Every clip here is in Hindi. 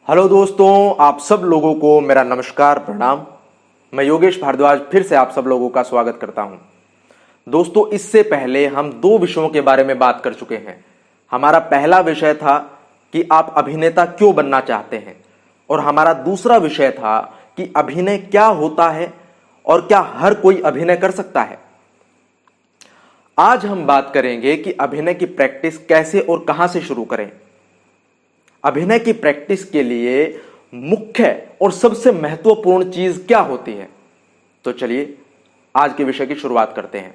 हेलो दोस्तों, आप सब लोगों को मेरा नमस्कार प्रणाम। मैं योगेश भारद्वाज फिर से आप सब लोगों का स्वागत करता हूं। दोस्तों, इससे पहले हम दो विषयों के बारे में बात कर चुके हैं। हमारा पहला विषय था कि आप अभिनेता क्यों बनना चाहते हैं, और हमारा दूसरा विषय था कि अभिनय क्या होता है और क्या हर कोई अभिनय कर सकता है। आज हम बात करेंगे कि अभिनय की प्रैक्टिस कैसे और कहां से शुरू करें। अभिनय की प्रैक्टिस के लिए मुख्य और सबसे महत्वपूर्ण चीज क्या होती है, तो चलिए आज के विषय की शुरुआत करते हैं।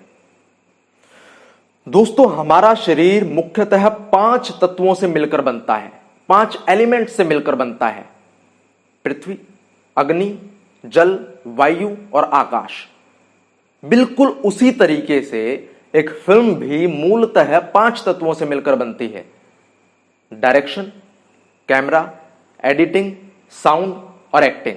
दोस्तों, हमारा शरीर मुख्यतः 5 तत्वों से मिलकर बनता है, 5 एलिमेंट से मिलकर बनता है। पृथ्वी, अग्नि, जल, वायु और आकाश। बिल्कुल उसी तरीके से एक फिल्म भी मूलतः 5 तत्वों से मिलकर बनती है। डायरेक्शन, कैमरा, एडिटिंग, साउंड और एक्टिंग।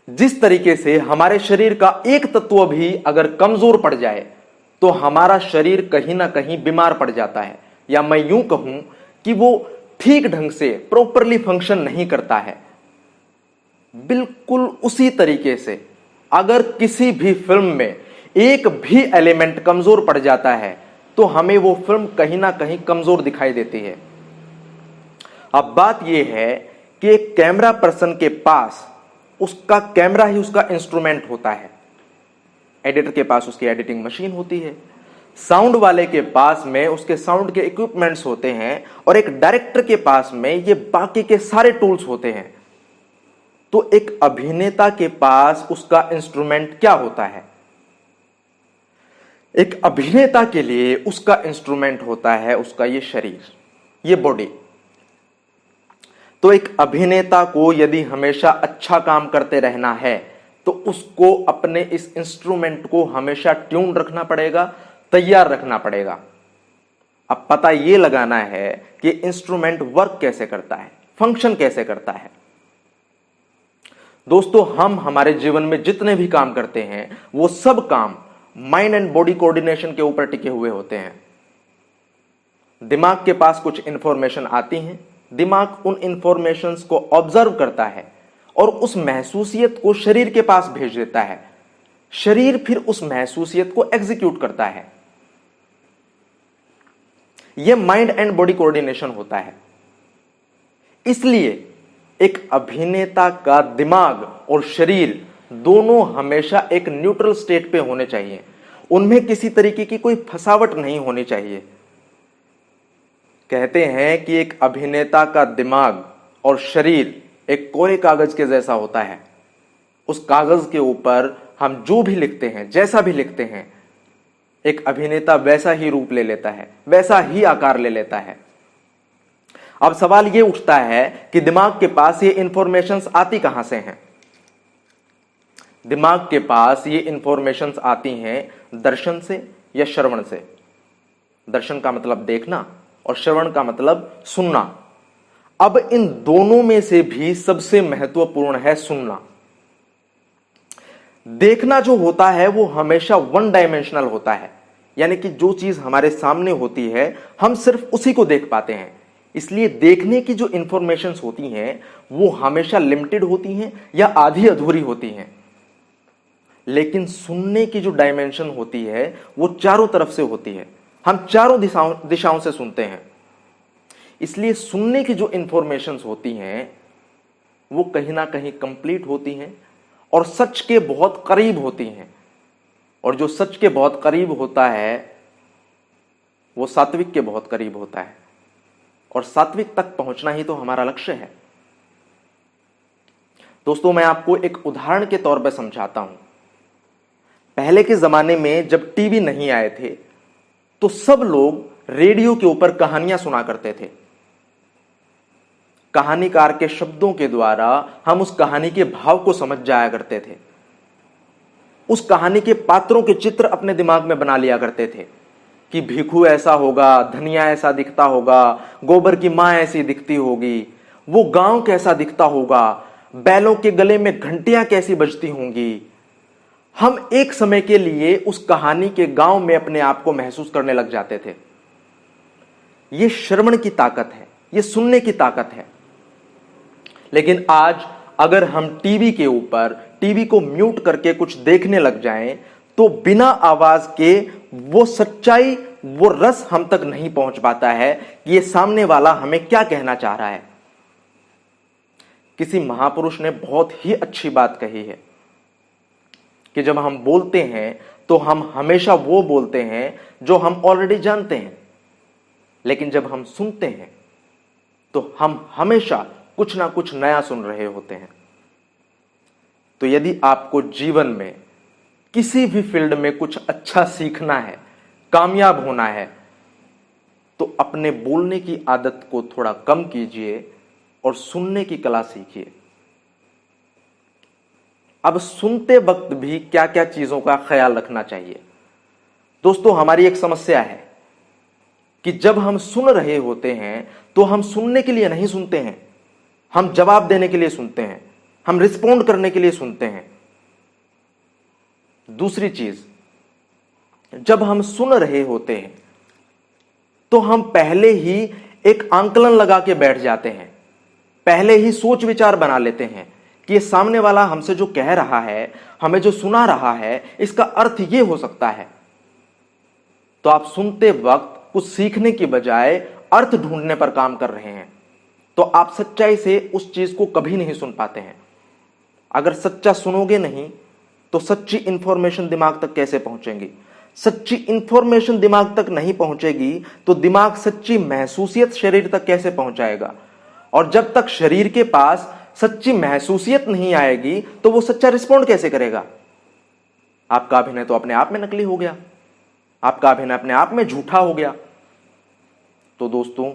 जिस तरीके से हमारे शरीर का एक तत्व भी अगर कमजोर पड़ जाए तो हमारा शरीर कहीं ना कहीं बीमार पड़ जाता है, या मैं यूं कहूं कि वो ठीक ढंग से प्रॉपरली फंक्शन नहीं करता है। बिल्कुल उसी तरीके से अगर किसी भी फिल्म में एक भी एलिमेंट कमजोर पड़ जाता है तो हमें वो फिल्म कहीं ना कहीं कमजोर दिखाई देती है। अब बात यह है कि एक कैमरा पर्सन के पास उसका कैमरा ही उसका इंस्ट्रूमेंट होता है, एडिटर के पास उसकी एडिटिंग मशीन होती है, साउंड वाले के पास में उसके साउंड के इक्विपमेंट्स होते हैं, और एक डायरेक्टर के पास में ये बाकी के सारे टूल्स होते हैं। तो एक अभिनेता के पास उसका इंस्ट्रूमेंट क्या होता है? एक अभिनेता के लिए उसका इंस्ट्रूमेंट होता है उसका ये शरीर, ये बॉडी। तो एक अभिनेता को यदि हमेशा अच्छा काम करते रहना है तो उसको अपने इस इंस्ट्रूमेंट को हमेशा ट्यून रखना पड़ेगा, तैयार रखना पड़ेगा। अब पता यह लगाना है कि इंस्ट्रूमेंट वर्क कैसे करता है, फंक्शन कैसे करता है। दोस्तों, हम हमारे जीवन में जितने भी काम करते हैं वो सब काम माइंड एंड बॉडी कोऑर्डिनेशन के ऊपर टिके हुए होते हैं। दिमाग के पास कुछ इंफॉर्मेशन आती हैं, दिमाग उन इंफॉर्मेशंस को ऑब्जर्व करता है और उस महसूसियत को शरीर के पास भेज देता है। शरीर फिर उस महसूसियत को एग्जीक्यूट करता है। यह माइंड एंड बॉडी कोऑर्डिनेशन होता है। इसलिए एक अभिनेता का दिमाग और शरीर दोनों हमेशा एक न्यूट्रल स्टेट पे होने चाहिए। उनमें किसी तरीके की कोई फसावट नहीं होनी चाहिए। कहते हैं कि एक अभिनेता का दिमाग और शरीर एक कोरे कागज के जैसा होता है। उस कागज के ऊपर हम जो भी लिखते हैं, जैसा भी लिखते हैं, एक अभिनेता वैसा ही रूप ले लेता है, वैसा ही आकार ले लेता है। अब सवाल यह उठता है कि दिमाग के पास ये इंफॉर्मेशंस आती कहां से हैं? दिमाग के पास ये इंफॉर्मेशंस आती हैं दर्शन से या श्रवण से। दर्शन का मतलब देखना और श्रवण का मतलब सुनना। अब इन दोनों में से भी सबसे महत्वपूर्ण है सुनना। देखना जो होता है वो हमेशा वन डायमेंशनल होता है, यानी कि जो चीज हमारे सामने होती है हम सिर्फ उसी को देख पाते हैं। इसलिए देखने की जो इंफॉर्मेशंस होती हैं वो हमेशा लिमिटेड होती हैं या आधी अधूरी होती हैं। लेकिन सुनने की जो डायमेंशन होती है वो चारों तरफ से होती है। हम चारों दिशाओं से सुनते हैं। इसलिए सुनने की जो इंफॉर्मेशंस होती हैं वो कहीं ना कहीं कंप्लीट होती हैं और सच के बहुत करीब होती हैं। और जो सच के बहुत करीब होता है वो सात्विक के बहुत करीब होता है, और सात्विक तक पहुंचना ही तो हमारा लक्ष्य है। दोस्तों, मैं आपको एक उदाहरण के तौर पर समझाता हूं। पहले के जमाने में जब टीवी नहीं आए थे तो सब लोग रेडियो के ऊपर कहानियां सुना करते थे। कहानीकार के शब्दों के द्वारा हम उस कहानी के भाव को समझ जाया करते थे। उस कहानी के पात्रों के चित्र अपने दिमाग में बना लिया करते थे कि भिखू ऐसा होगा, धनिया ऐसा दिखता होगा, गोबर की मां ऐसी दिखती होगी, वो गांव कैसा दिखता होगा, बैलों के गले में घंटियां कैसी बजती होंगी। हम एक समय के लिए उस कहानी के गांव में अपने आप को महसूस करने लग जाते थे। यह श्रवण की ताकत है, यह सुनने की ताकत है। लेकिन आज अगर हम टीवी को म्यूट करके कुछ देखने लग जाएं तो बिना आवाज के वो सच्चाई, वो रस हम तक नहीं पहुंच पाता है कि ये सामने वाला हमें क्या कहना चाह रहा है। किसी महापुरुष ने बहुत ही अच्छी बात कही है कि जब हम बोलते हैं तो हम हमेशा वो बोलते हैं जो हम ऑलरेडी जानते हैं, लेकिन जब हम सुनते हैं तो हम हमेशा कुछ ना कुछ नया सुन रहे होते हैं। तो यदि आपको जीवन में किसी भी फील्ड में कुछ अच्छा सीखना है, कामयाब होना है, तो अपने बोलने की आदत को थोड़ा कम कीजिए और सुनने की कला सीखिए। अब सुनते वक्त भी क्या क्या चीजों का ख्याल रखना चाहिए। दोस्तों, हमारी एक समस्या है कि जब हम सुन रहे होते हैं तो हम सुनने के लिए नहीं सुनते हैं, हम जवाब देने के लिए सुनते हैं, हम रिस्पोंड करने के लिए सुनते हैं। दूसरी चीज, जब हम सुन रहे होते हैं तो हम पहले ही एक आंकलन लगा के बैठ जाते हैं, पहले ही सोच विचार बना लेते हैं कि ये सामने वाला हमसे जो कह रहा है, हमें जो सुना रहा है, इसका अर्थ ये हो सकता है। तो आप सुनते वक्त कुछ सीखने की बजाय अर्थ ढूंढने पर काम कर रहे हैं, तो आप सच्चाई से उस चीज को कभी नहीं सुन पाते हैं। अगर सच्चा सुनोगे नहीं तो सच्ची इंफॉर्मेशन दिमाग तक कैसे पहुंचेगी? सच्ची इंफॉर्मेशन दिमाग तक नहीं पहुंचेगी तो दिमाग सच्ची महसूसियत शरीर तक कैसे पहुंचाएगा? और जब तक शरीर के पास सच्ची महसूसियत नहीं आएगी तो वो सच्चा रिस्पॉन्ड कैसे करेगा? आपका अभिनय तो अपने आप में नकली हो गया, आपका अभिनय अपने आप में झूठा हो गया। तो दोस्तों,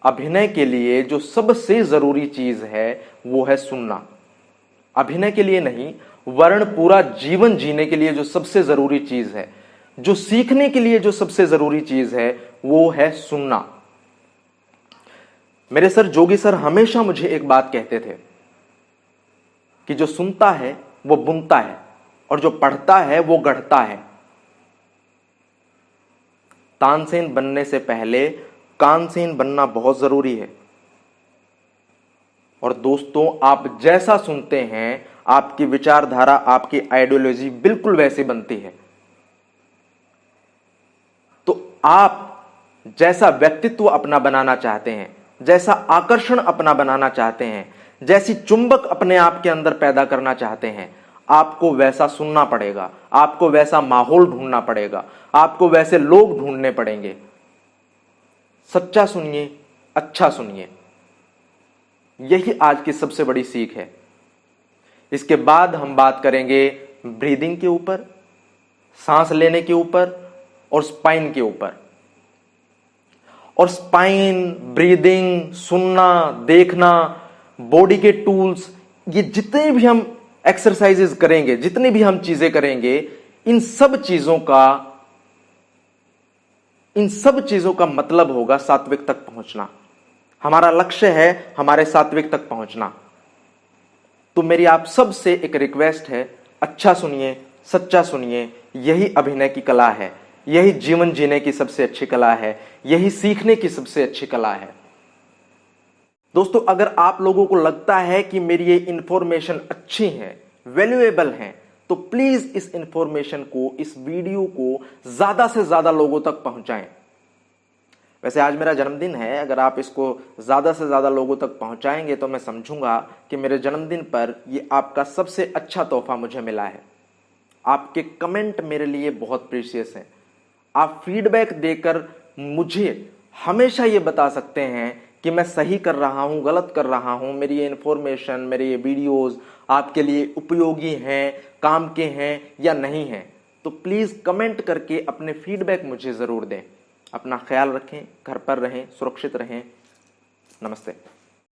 अभिनय के लिए जो सबसे जरूरी चीज है वो है सुनना। अभिनय के लिए नहीं, वरन पूरा जीवन जीने के लिए जो सबसे जरूरी चीज है, जो सीखने के लिए जो सबसे जरूरी चीज है, वो है सुनना। मेरे सर जोगी सर हमेशा मुझे एक बात कहते थे कि जो सुनता है वो बुनता है और जो पढ़ता है वो गढ़ता है। तानसेन बनने से पहले कानसेन बनना बहुत जरूरी है। और दोस्तों, आप जैसा सुनते हैं, आपकी विचारधारा, आपकी आइडियोलॉजी बिल्कुल वैसी बनती है। तो आप जैसा व्यक्तित्व अपना बनाना चाहते हैं, जैसा आकर्षण अपना बनाना चाहते हैं, जैसी चुंबक अपने आप के अंदर पैदा करना चाहते हैं, आपको वैसा सुनना पड़ेगा, आपको वैसा माहौल ढूंढना पड़ेगा, आपको वैसे लोग ढूंढने पड़ेंगे। सच्चा सुनिए, अच्छा सुनिए, यही आज की सबसे बड़ी सीख है। इसके बाद हम बात करेंगे ब्रीदिंग के ऊपर, सांस लेने के ऊपर और स्पाइन के ऊपर। और स्पाइन, ब्रीदिंग, सुनना, देखना, बॉडी के टूल्स, ये जितने भी हम एक्सरसाइजेज करेंगे, जितनी भी हम चीजें करेंगे, इन सब चीजों का मतलब होगा सात्विक तक पहुंचना। हमारा लक्ष्य है हमारे सात्विक तक पहुंचना। तो मेरी आप सबसे एक रिक्वेस्ट है, अच्छा सुनिए, सच्चा सुनिए। यही अभिनय की कला है, यही जीवन जीने की सबसे अच्छी कला है, यही सीखने की सबसे अच्छी कला है। दोस्तों, अगर आप लोगों को लगता है कि मेरी ये इंफॉर्मेशन अच्छी है, वैल्यूएबल है, तो प्लीज इस इंफॉर्मेशन को, इस वीडियो को ज्यादा से ज्यादा लोगों तक पहुंचाएं। वैसे आज मेरा जन्मदिन है, अगर आप इसको ज्यादा से ज्यादा लोगों तक पहुंचाएंगे तो मैं समझूंगा कि मेरे जन्मदिन पर ये आपका सबसे अच्छा तोहफा मुझे मिला है। आपके कमेंट मेरे लिए बहुत प्रीशियस हैं। आप फीडबैक देकर मुझे हमेशा ये बता सकते हैं कि मैं सही कर रहा हूं, गलत कर रहा हूं, मेरी ये इंफॉर्मेशन, मेरे ये वीडियोस आपके लिए उपयोगी हैं, काम के हैं या नहीं हैं। तो प्लीज कमेंट करके अपने फीडबैक मुझे जरूर दें। अपना ख्याल रखें, घर पर रहें, सुरक्षित रहें। नमस्ते।